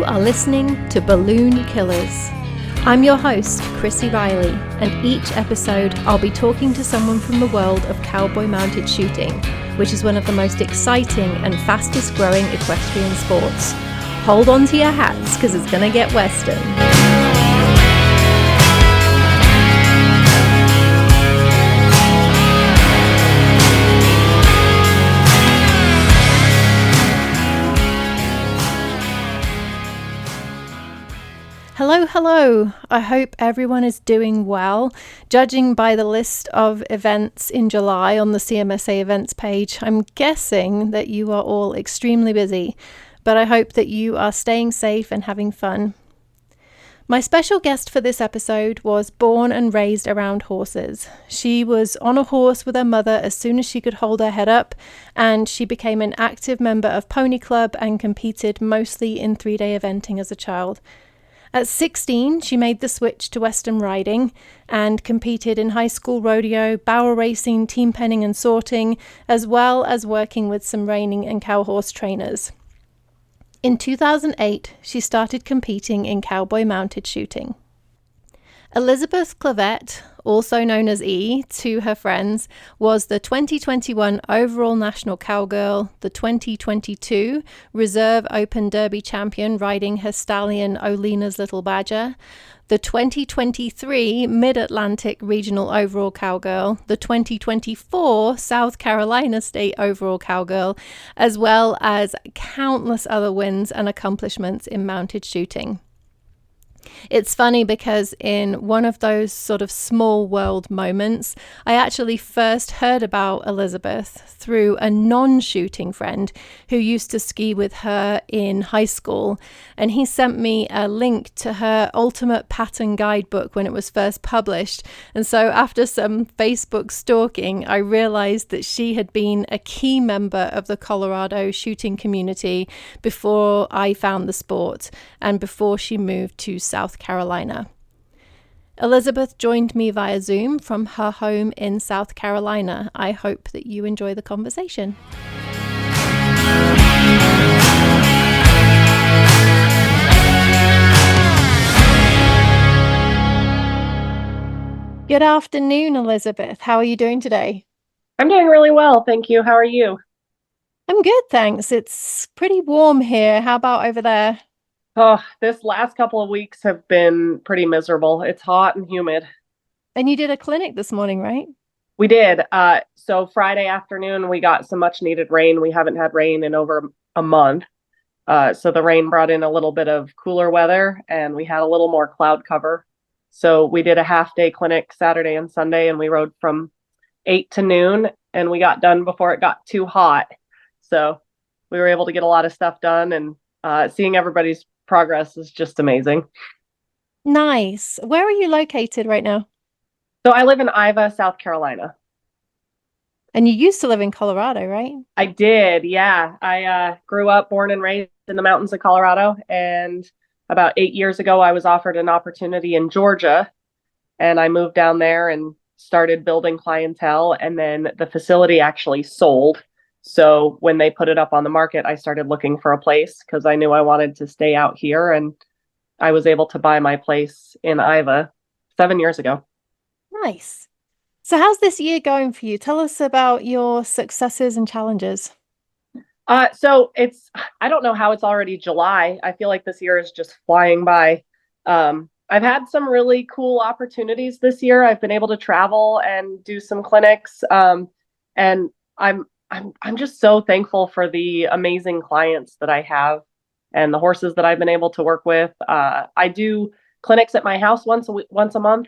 You are listening to Balloon Killers. I'm your host, Chrissy Riley, and each episode I'll be talking to someone from the world of cowboy mounted shooting, which is one of the most exciting and fastest growing equestrian sports. Hold on to your hats because it's going to get western. Hello. I hope everyone is doing well. Judging by the list of events in July on the CMSA events page, I'm guessing that you are all extremely busy, but I hope that you are staying safe and having fun. My special guest for this episode was born and raised around horses. She was on a horse with her mother as soon as she could hold her head up, and she became an active member of Pony Club and competed mostly in 3-day eventing as a child. At 16, she made the switch to Western riding and competed in high school rodeo, barrel racing, team penning and sorting, as well as working with some reining and cow horse trainers. In 2008, she started competing in cowboy mounted shooting. Elizabeth Clavette, also known as E to her friends, was the 2021 overall national cowgirl, the 2022 Reserve Open Derby champion riding her stallion Olena's Little Badger, the 2023 Mid-Atlantic Regional Overall Cowgirl, the 2024 South Carolina State Overall Cowgirl, as well as countless other wins and accomplishments in mounted shooting. It's funny because in one of those sort of small world moments, I actually first heard about Elizabeth through a non-shooting friend who used to ski with her in high school. And he sent me a link to her Ultimate Pattern Guidebook when it was first published. And so after some Facebook stalking, I realized that she had been a key member of the Colorado shooting community before I found the sport and before she moved to South Carolina. Elizabeth joined me via Zoom from her home in South Carolina. I hope that you enjoy the conversation. Good afternoon, Elizabeth. How are you doing today? I'm doing really well, thank you. How are you? I'm good, thanks. It's pretty warm here. How about over there? Oh, this last couple of weeks have been pretty miserable. It's hot and humid. And you did a clinic this morning, right? We did. So Friday afternoon, we got some much needed rain. We haven't had rain in over a month. So the rain brought in a little bit of cooler weather and we had a little more cloud cover. So we did a half-day clinic Saturday and Sunday, and we rode from 8 to noon, and we got done before it got too hot. So we were able to get a lot of stuff done, and seeing everybody's progress is just amazing. Nice. Where are you located right now? So I live in Iva, South Carolina. And you used to live in Colorado, right? I did, yeah. I grew up, born and raised in the mountains of Colorado, and about 8 years ago, I was offered an opportunity in Georgia, and I moved down there and started building clientele, and then the facility actually sold. So when they put it up on the market, I started looking for a place because I knew I wanted to stay out here, and I was able to buy my place in Iva 7 years ago. Nice. So how's this year going for you? Tell us about your successes and challenges. So I don't know how it's already July. I feel like this year is just flying by. I've had some really cool opportunities this year. I've been able to travel and do some clinics. And I'm just so thankful for the amazing clients that I have and the horses that I've been able to work with. I do clinics at my house once a month,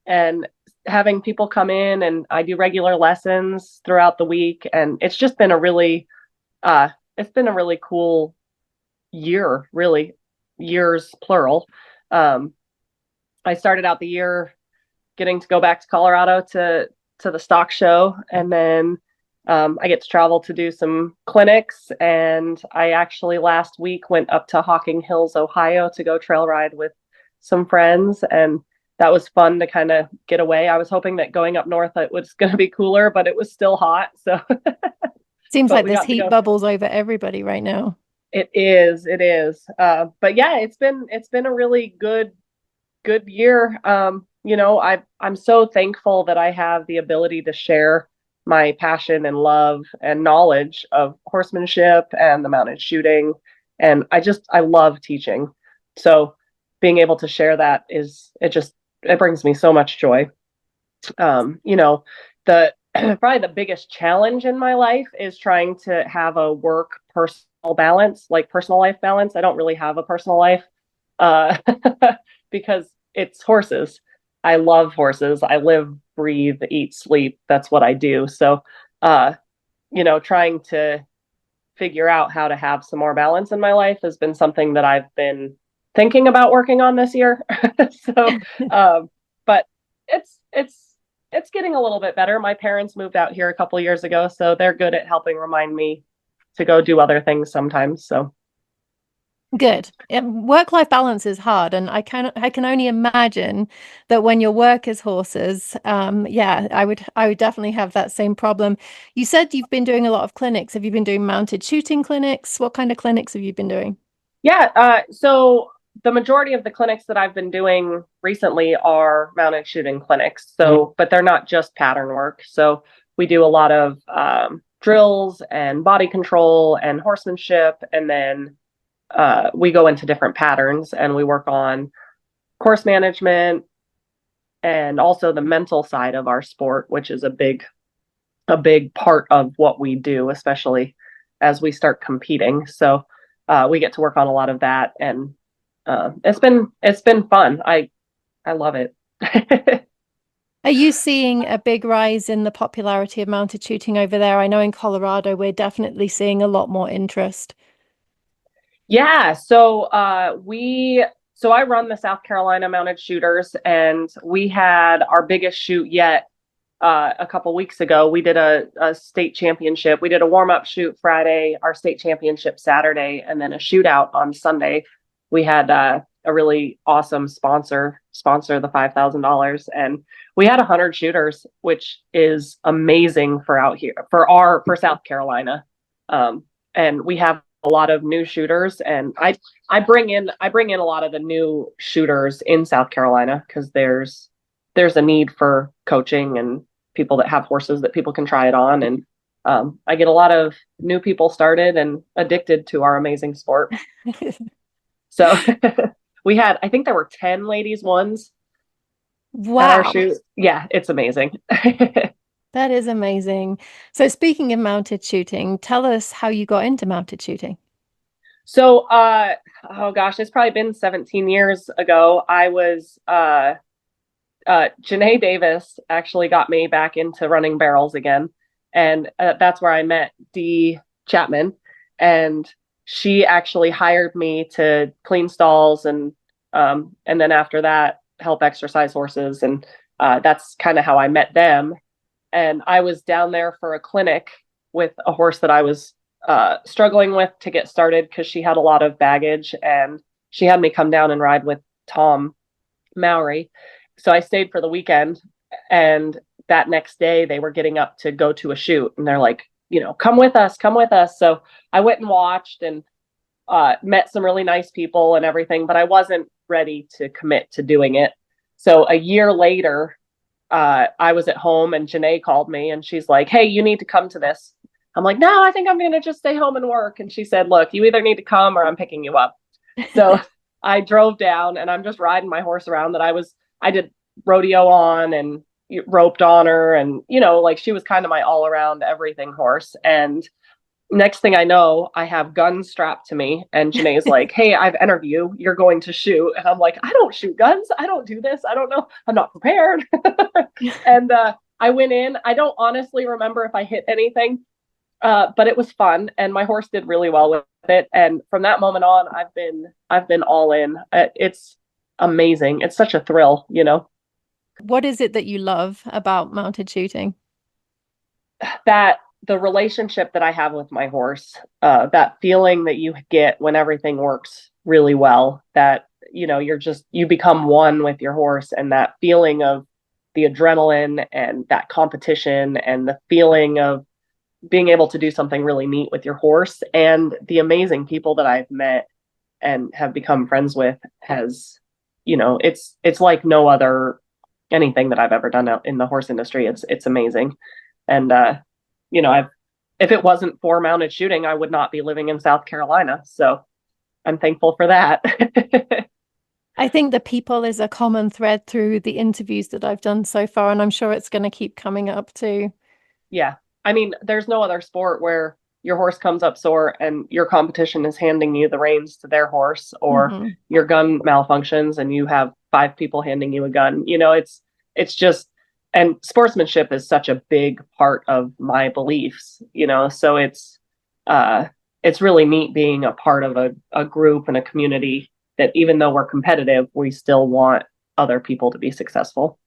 and having people come in, and I do regular lessons throughout the week. And it's just been a really cool year, really, years plural. I started out the year getting to go back to Colorado to the stock show, and then I get to travel to do some clinics. And I actually last week went up to Hocking Hills, Ohio to go trail ride with some friends, and that was fun to kind of get away. I was hoping that going up north it was going to be cooler, but it was still hot. So Seems like there's heat bubbles over everybody right now. It is. But yeah, it's been a really good year. I'm so thankful that I have the ability to share my passion and love and knowledge of horsemanship and the mounted shooting. And I love teaching. So being able to share that it brings me so much joy. The probably the biggest challenge in my life is trying to have a work personal balance, like personal life balance. I don't really have a personal life uh, because it's horses. I love horses. I live, breathe, eat, sleep. That's what I do. So, uh, trying to figure out how to have some more balance in my life has been something that I've been thinking about working on this year. so, but it's it's getting a little bit better. My parents moved out here a couple years ago, so they're good at helping remind me to go do other things sometimes. So Good. Work-life balance is hard, and I can only imagine that when your work is horses, yeah, I would definitely have that same problem. You said you've been doing a lot of clinics. Have you been doing mounted shooting clinics? What kind of clinics have you been doing? yeah, so the majority of the clinics that I've been doing recently are mounted shooting clinics. So, but they're not just pattern work. So we do a lot of drills and body control and horsemanship, and then we go into different patterns and we work on course management and also the mental side of our sport, which is a big part of what we do, especially as we start competing. So we get to work on a lot of that, and it's been fun. I love it. Are you seeing a big rise in the popularity of mounted shooting over there? I know in Colorado we're definitely seeing a lot more interest. Yeah, so I run the South Carolina Mounted Shooters, and we had our biggest shoot yet a couple weeks ago. We did a state championship. We did a warm up shoot Friday, our state championship Saturday, and then a shootout on Sunday. We had a really awesome sponsor the $5,000, and we had 100 shooters, which is amazing for out here for South Carolina. And we have a lot of new shooters, and I bring in a lot of the new shooters in South Carolina because there's a need for coaching and people that have horses that people can try it on. And I get a lot of new people started and addicted to our amazing sport. So I think there were 10 ladies ones at our Wow, shoot. Yeah, it's amazing. that is amazing. So speaking of mounted shooting, tell us how you got into mounted shooting. So, oh gosh, it's probably been 17 years ago. Janae Davis actually got me back into running barrels again. And that's where I met Dee Chapman. And she actually hired me to clean stalls and then after that, help exercise horses. And that's kind of how I met them. And I was down there for a clinic with a horse that I was struggling with to get started because she had a lot of baggage. And she had me come down and ride with Tom Mowry. So I stayed for the weekend, and that next day they were getting up to go to a shoot, and they're like, come with us, come with us. So I went and watched and met some really nice people and everything, but I wasn't ready to commit to doing it. So a year later, I was at home and Janae called me and she's like, hey, you need to come to this. I'm like, no, I think I'm going to just stay home and work. And she said, look, you either need to come or I'm picking you up. So I drove down and I'm just riding my horse around I did rodeo on and roped on her. And, like she was kind of my all around everything horse. And next thing I know, I have guns strapped to me. And Janae's like, hey, I've entered you. You're going to shoot. And I'm like, I don't shoot guns. I don't do this. I don't know. I'm not prepared. And I went in. I don't honestly remember if I hit anything, but it was fun. And my horse did really well with it. And from that moment on, I've been all in. It's amazing. It's such a thrill. What is it that you love about mounted shooting? That the relationship that I have with my horse, that feeling that you get when everything works really well, that, you become one with your horse, and that feeling of the adrenaline and that competition and the feeling of being able to do something really neat with your horse, and the amazing people that I've met and have become friends with has, it's like no other anything that I've ever done out in the horse industry. It's amazing. And I've if it wasn't for mounted shooting, I would not be living in South Carolina. So I'm thankful for that. I think the people is a common thread through the interviews that I've done so far, and I'm sure it's going to keep coming up too. Yeah. I mean, there's no other sport where your horse comes up sore and your competition is handing you the reins to their horse, or Mm-hmm. your gun malfunctions and you have five people handing you a gun. It's just, and sportsmanship is such a big part of my beliefs, so it's really neat being a part of a group and a community that, even though we're competitive, we still want other people to be successful.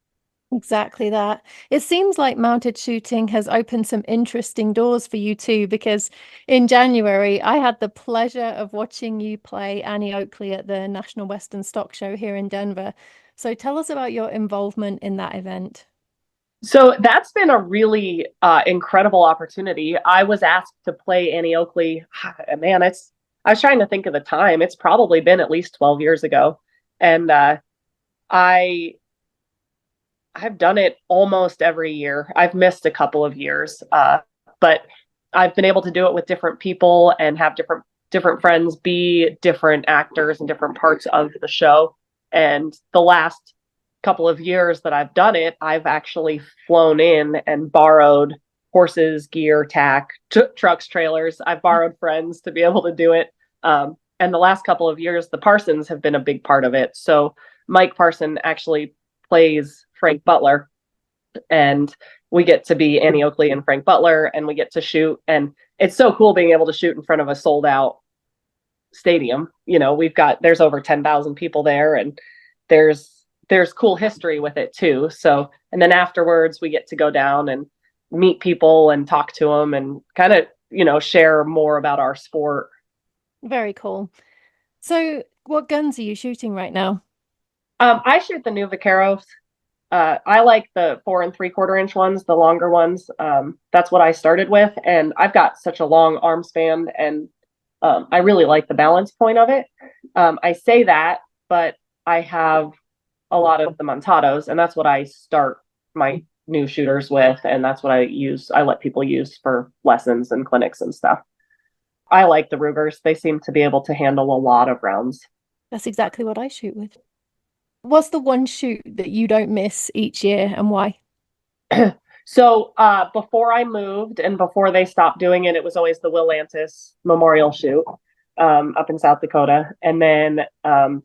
Exactly that. It seems like mounted shooting has opened some interesting doors for you too, because in January I had the pleasure of watching you play Annie Oakley at the National Western Stock Show here in Denver. So tell us about your involvement in that event. So that's been a really incredible opportunity. I was asked to play Annie Oakley. Man, I was trying to think of the time. It's probably been at least 12 years ago. And I I've done it almost every year. I've missed a couple of years, but I've been able to do it with different people and have different friends be different actors in different parts of the show. And the last couple of years that I've done it, I've actually flown in and borrowed horses, gear, tack, trucks, trailers. I've borrowed friends to be able to do it. And the last couple of years, the Parsons have been a big part of it. So Mike Parson actually plays Frank Butler, and we get to be Annie Oakley and Frank Butler, and we get to shoot. And it's so cool being able to shoot in front of a sold out stadium. There's over 10,000 people there, and there's cool history with it too. So, and then afterwards we get to go down and meet people and talk to them and kind of, share more about our sport. Very cool. So what guns are you shooting right now? I shoot the new Vaqueros. I like the 4 3/4 inch ones, the longer ones. That's what I started with, and I've got such a long arm span, and I really like the balance point of it. I say that, but I have a lot of the Montados, and that's what I start my new shooters with, and that's what I let people use for lessons and clinics and stuff. I like the Rugers. They seem to be able to handle a lot of rounds. That's exactly what I shoot with. What's the one shoot that you don't miss each year and why? So before I moved and before they stopped doing it, it was always the Will Lantis Memorial Shoot up in South Dakota. And then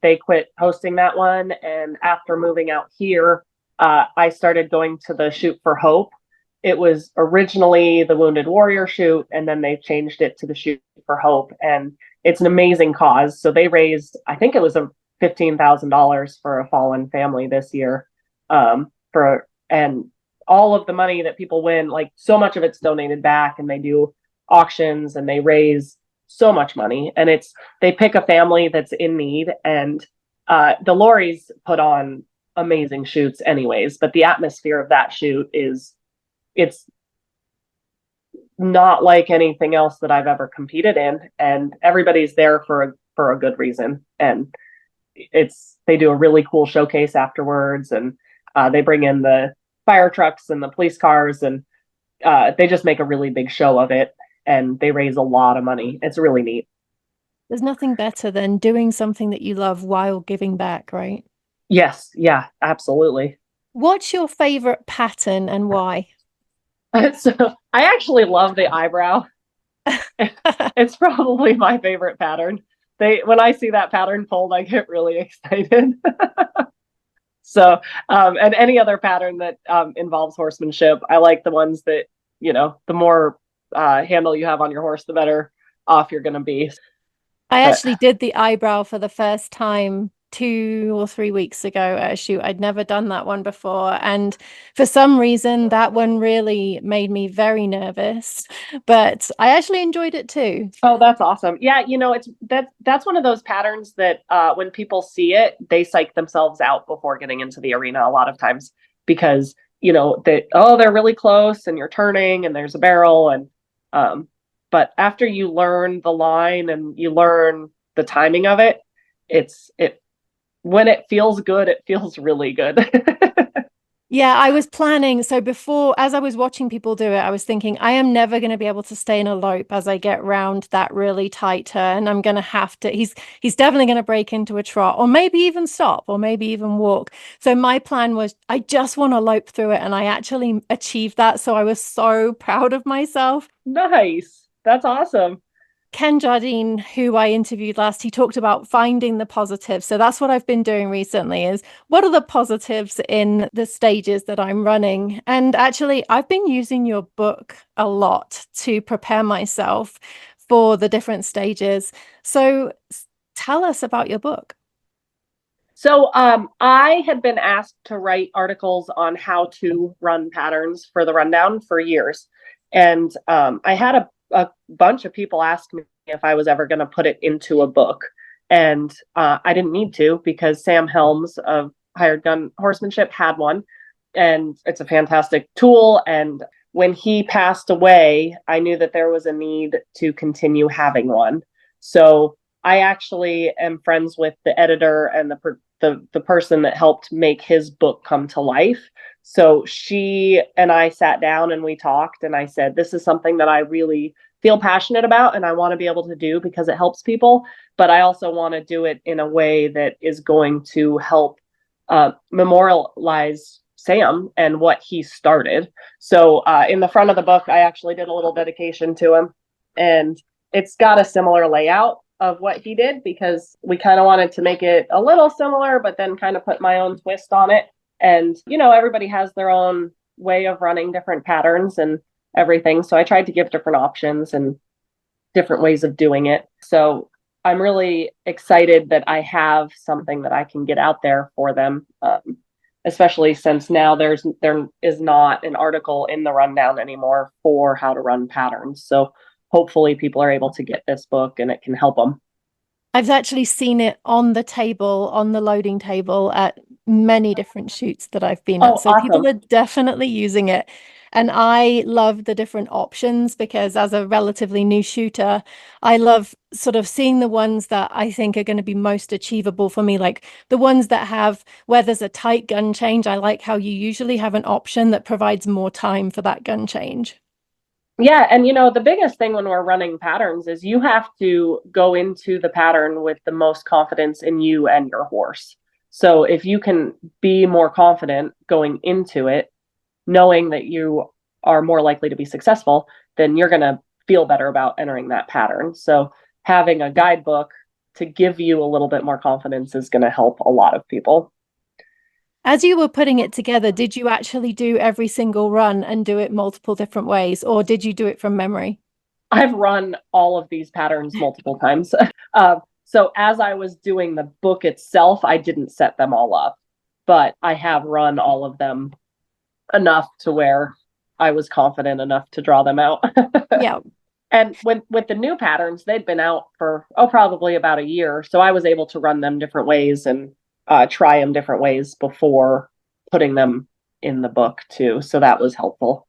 they quit hosting that one. And after moving out here, I started going to the Shoot for Hope. It was originally the Wounded Warrior Shoot, and then they changed it to the Shoot for Hope. And it's an amazing cause. So they raised, I think it was a $15,000 for a fallen family this year. And all of the money that people win, like so much of it's donated back, and they do auctions and they raise so much money. And they pick a family that's in need, and the Lorries put on amazing shoots anyways, but the atmosphere of that shoot it's not like anything else that I've ever competed in, and everybody's there for a good reason. And they do a really cool showcase afterwards, and they bring in the fire trucks and the police cars, and they just make a really big show of it, and they raise a lot of money. It's really neat. There's nothing better than doing something that you love while giving back, right? Yes, yeah, absolutely. What's your favorite pattern and why? So I actually love the eyebrow. It's probably my favorite pattern. When I see that pattern pulled, I get really excited. So, and any other pattern that involves horsemanship, I like the ones that, the more handle you have on your horse, the better off you're going to be. I But actually did the eyebrow for the first time 2 or 3 weeks ago at a shoot. I'd never done that one before. And for some reason, that one really made me very nervous, but I actually enjoyed it too. oh, that's awesome. Yeah, that's one of those patterns that when people see it, they psych themselves out before getting into the arena a lot of times, because they're really close and you're turning and there's a barrel, and Um, but after you learn the line and you learn the timing of it, it when it feels good, it feels really good. Yeah, I was planning. So before, as I was watching people do it, I was thinking, I am never going to be able to stay in a lope as I get round that really tight turn. I'm going to have to, he's definitely going to break into a trot or maybe even stop or maybe even walk. So my plan was I just want to lope through it. And I actually achieved that. So I was so proud of myself. Nice. That's awesome. Ken Jardine, who I interviewed last, he talked about finding the positives. So that's what I've been doing recently is what are the positives in the stages that I'm running? And actually, I've been using your book a lot to prepare myself for the different stages. So tell us about your book. So I had been asked to write articles on how to run patterns for the rundown for years. And I had a bunch of people ask me if I was ever going to put it into a book. And I didn't need to because Sam Helms of Hired Gun Horsemanship had one. And it's a fantastic tool. And when he passed away, I knew that there was a need to continue having one. So I actually am friends with the editor and the person that helped make his book come to life. So she and I sat down and we talked, and I said, "This is something that I really feel passionate about, and I want to be able to do because it helps people. But I also want to do it in a way that is going to help memorialize Sam and what he started." So in the front of the book, I actually did a little dedication to him, and it's got a similar layout of what he did because we kind of wanted to make it a little similar, but then kind of put my own twist on it. And, everybody has their own way of running different patterns and everything. So I tried to give different options and different ways of doing it. So I'm really excited that I have something that I can get out there for them, especially since now there is not an article in the rundown anymore for how to run patterns. So hopefully people are able to get this book and it can help them. I've actually seen it on the table, on the loading table at many different shoots that I've been at. Oh, So people awesome. are definitely using it. And I love the different options because as a relatively new shooter, I love sort of seeing the ones that I think are going to be most achievable for me, like the ones that have where there's a tight gun change. I like how you usually have an option that provides more time for that gun change. Yeah, and the biggest thing when we're running patterns is you have to go into the pattern with the most confidence in you and your horse. So if you can be more confident going into it, knowing that you are more likely to be successful, then you're going to feel better about entering that pattern. So having a guidebook to give you a little bit more confidence is going to help a lot of people. As you were putting it together, did you actually do every single run and do it multiple different ways, or did you do it from memory? I've run all of these patterns multiple times. So as I was doing the book itself, I didn't set them all up, but I have run all of them enough to where I was confident enough to draw them out. Yeah. And with the new patterns, they'd been out for probably about a year, so I was able to run them different ways and try them different ways before putting them in the book too. So that was helpful.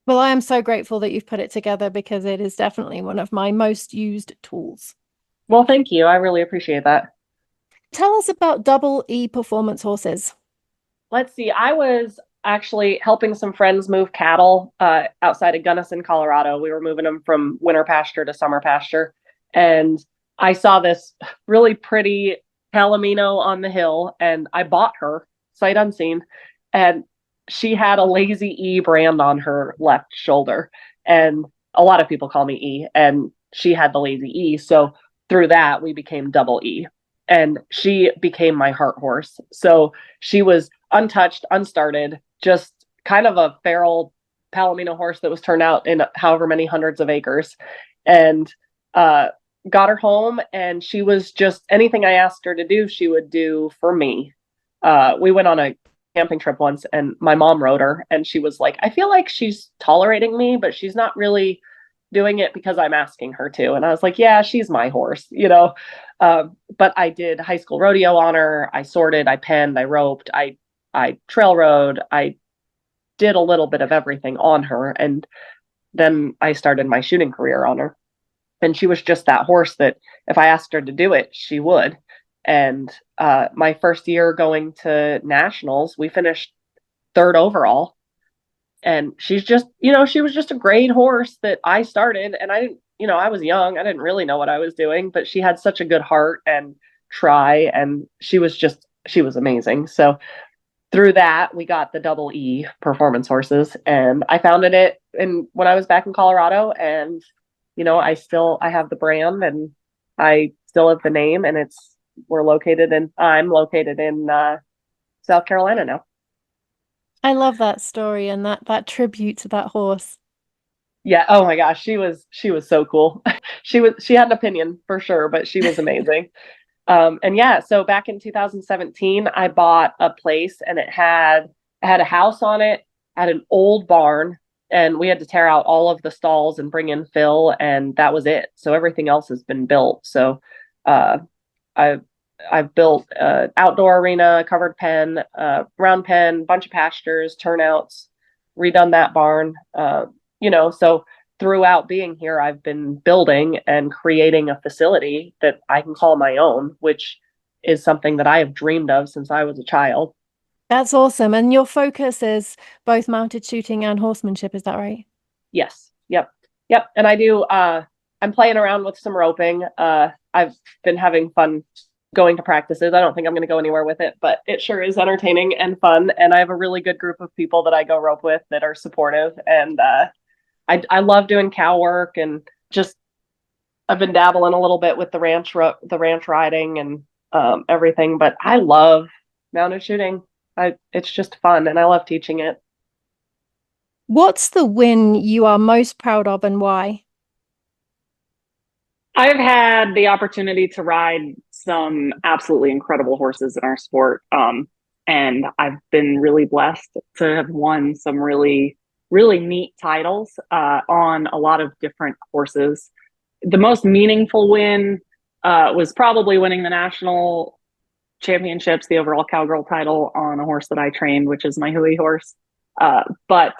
Well, I am so grateful that you've put it together because it is definitely one of my most used tools. Well, thank you. I really appreciate that. Tell us about double E performance horses. Let's see. I was actually helping some friends move cattle outside of Gunnison, Colorado. We were moving them from winter pasture to summer pasture. And I saw this really pretty Palomino on the hill, and I bought her sight unseen. And she had a Lazy E brand on her left shoulder. And a lot of people call me E, and she had the Lazy E. So through that, we became double E. And she became my heart horse. So she was untouched, unstarted, just kind of a feral Palomino horse that was turned out in however many hundreds of acres. And got her home, and she was just anything I asked her to do, she would do for me. We went on a camping trip once, and my mom rode her, and she was like, "I feel like she's tolerating me, but she's not really doing it because I'm asking her to." And I was like, "Yeah, she's my horse. But I did high school rodeo on her. I sorted, I penned, I roped, I trail rode, I did a little bit of everything on her. And then I started my shooting career on her. And she was just that horse that if I asked her to do it, she would. And my first year going to nationals, we finished third overall. And she's just, she was just a great horse that I started. And I didn't, I was young. I didn't really know what I was doing, but she had such a good heart and try. And she was amazing. So through that, we got the double E performance horses. And I founded it when I was back in Colorado. And, I have the brand and I still have the name. And I'm located in South Carolina now. I love that story and that tribute to that horse. Yeah. Oh my gosh. She was so cool. She had an opinion for sure, but she was amazing. And yeah, so back in 2017, I bought a place and it had a house on it, had an old barn, and we had to tear out all of the stalls and bring in fill, and that was it. So everything else has been built. So uh, I've I've built outdoor arena, covered pen, round pen, bunch of pastures, turnouts, redone that barn. So throughout being here, I've been building and creating a facility that I can call my own, which is something that I have dreamed of since I was a child. That's awesome. And your focus is both mounted shooting and horsemanship, is that right? Yes. Yep. Yep. And I'm playing around with some roping. I've been having fun going to practices. I don't think I'm going to go anywhere with it, but it sure is entertaining and fun. And I have a really good group of people that I go rope with that are supportive. And I love doing cow work and just I've been dabbling a little bit with the ranch riding and everything. But I love mounted shooting. It's just fun, and I love teaching it. What's the win you are most proud of and why? I've had the opportunity to ride some absolutely incredible horses in our sport. And I've been really blessed to have won some really, really neat titles on a lot of different horses. The most meaningful win was probably winning the national championships, the overall cowgirl title on a horse that I trained, which is my Hui horse. But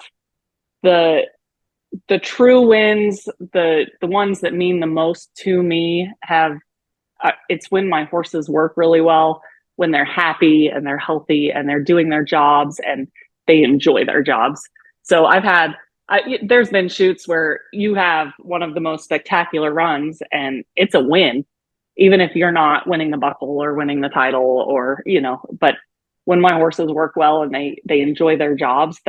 the the true wins, the ones that mean the most to me, have it's when my horses work really well, when they're happy and they're healthy and they're doing their jobs and they enjoy their jobs. So there's been shoots where you have one of the most spectacular runs and it's a win, even if you're not winning the buckle or winning the title but when my horses work well and they enjoy their jobs,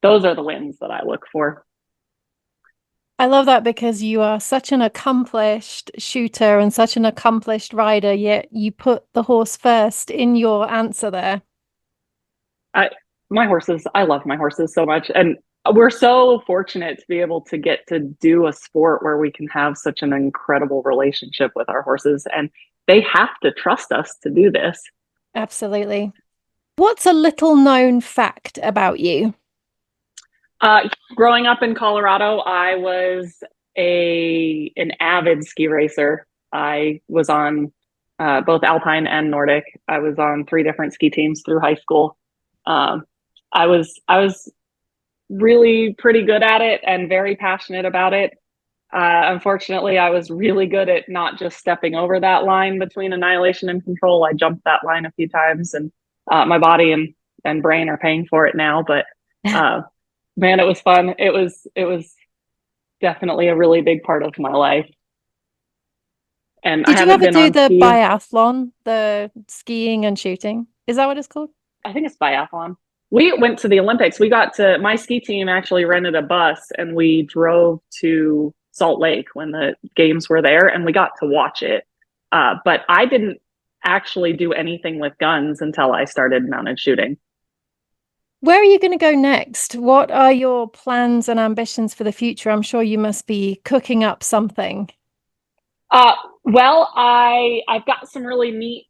those are the wins that I look for. I love that because you are such an accomplished shooter and such an accomplished rider, yet you put the horse first in your answer there. I I love my horses so much. And we're so fortunate to be able to get to do a sport where we can have such an incredible relationship with our horses. And they have to trust us to do this. Absolutely. What's a little known fact about you? Growing up in Colorado, I was an avid ski racer. I was on both Alpine and Nordic. I was on 3 different ski teams through high school. Um, I was really pretty good at it and very passionate about it. Unfortunately, I was really good at not just stepping over that line between annihilation and control. I jumped that line a few times, and my body and brain are paying for it now. But man, it was fun. It was definitely a really big part of my life. And I Did you haven't ever been do on the ski. biathlon, the skiing and shooting? Is that what it's called? I think it's biathlon. We went to the Olympics. My ski team actually rented a bus and we drove to Salt Lake when the games were there and we got to watch it. But I didn't actually do anything with guns until I started mounted shooting. Where are you going to go next? What are your plans and ambitions for the future? I'm sure you must be cooking up something. Uh, I've got some really neat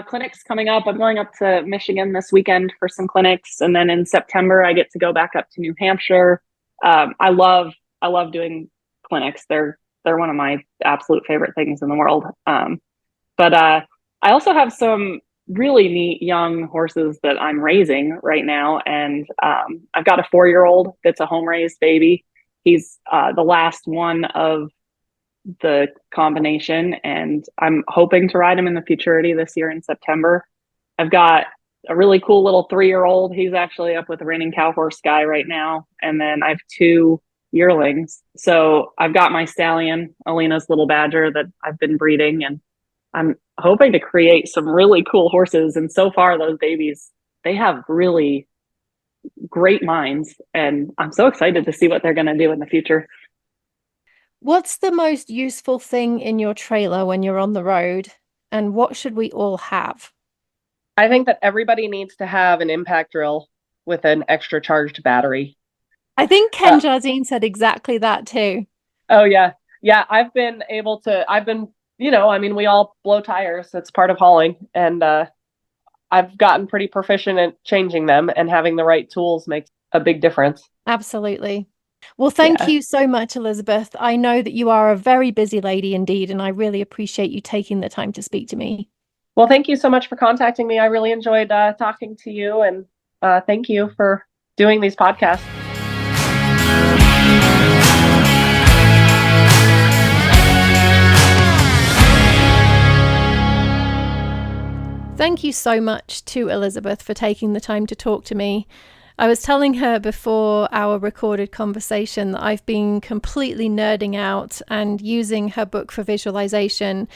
clinics coming up. I'm going up to Michigan this weekend for some clinics, and then in September I get to go back up to New Hampshire. I love doing clinics. They're one of my absolute favorite things in the world. But I also have some really neat young horses that I'm raising right now, and I've got a 4-year-old that's a home raised baby. He's the last one of the combination, and I'm hoping to ride him in the Futurity this year in September. I've got a really cool little 3-year-old. He's actually up with the Reigning Cow Horse guy right now. And then I have 2 yearlings. So I've got my stallion, Alina's little badger, that I've been breeding, and I'm hoping to create some really cool horses. And so far, those babies, they have really great minds, and I'm so excited to see what they're going to do in the future. What's the most useful thing in your trailer when you're on the road, and what should we all have? I think that everybody needs to have an impact drill with an extra charged battery. I think Ken Jardine said exactly that too. Oh, yeah. Yeah, I've been, we all blow tires. That's part of hauling. And I've gotten pretty proficient at changing them, and having the right tools makes a big difference. Absolutely. Well, thank you so much, Elizabeth. I know that you are a very busy lady indeed, and I really appreciate you taking the time to speak to me. Well, thank you so much for contacting me. I really enjoyed talking to you, and thank you for doing these podcasts. Thank you so much to Elizabeth for taking the time to talk to me. I was telling her before our recorded conversation that I've been completely nerding out and using her book for visualization,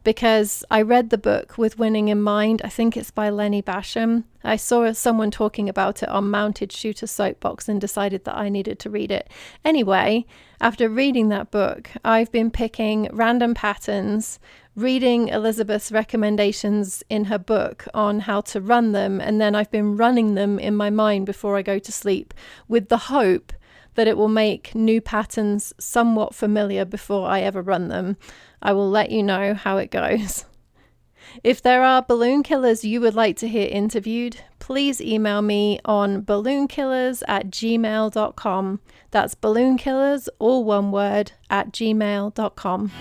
because I read the book with winning in mind. I think it's by Lenny Basham. I saw someone talking about it on Mounted Shooter Soapbox and decided that I needed to read it. Anyway, after reading that book, I've been picking random patterns, reading Elizabeth's recommendations in her book on how to run them, and then I've been running them in my mind before I go to sleep, with the hope that it will make new patterns somewhat familiar before I ever run them. I will let you know how it goes. If there are balloon killers you would like to hear interviewed, please email me on balloonkillers@gmail.com. That's balloonkillers, all one word, @gmail.com.